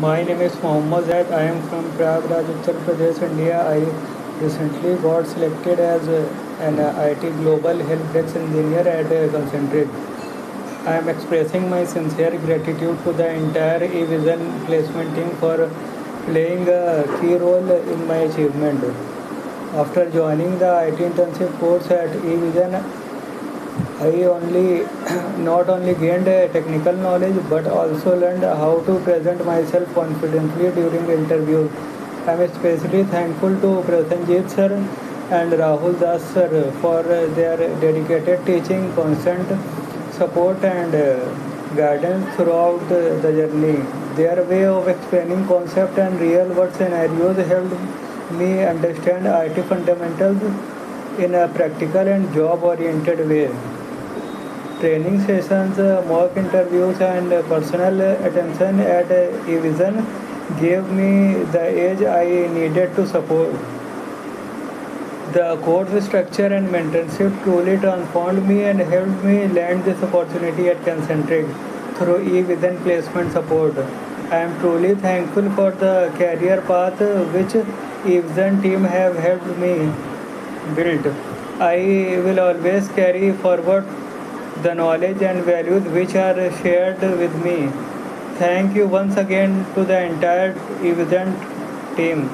My name is Mohd Zaid. I am from Prayagraj, Uttar Pradesh, India. I recently got selected as an IT Global Help Desk Engineer at CONCENTRIX. I am expressing my sincere gratitude to the entire Evision placement team for playing a key role in my achievement. After joining the IT internship course at Evision, I not only gained a technical knowledge but also learned how to present myself confidently during interviews. I am especially thankful to Prayagraj sir and Rahul Das sir for their dedicated teaching, constant support and guidance throughout the journey. Their way of explaining concept and real world scenarios helped me understand IT fundamentals in a practical and job oriented way. Training sessions, mock interviews, and personal attention at Evision gave me the edge I needed to support. The course structure and mentorship truly transformed me and helped me land this opportunity at Concentrix through Evision placement support. I am truly thankful for the career path which Evision team have helped me build. I will always carry forward the knowledge and values which are shared with me. Thank you once again to the entire event team.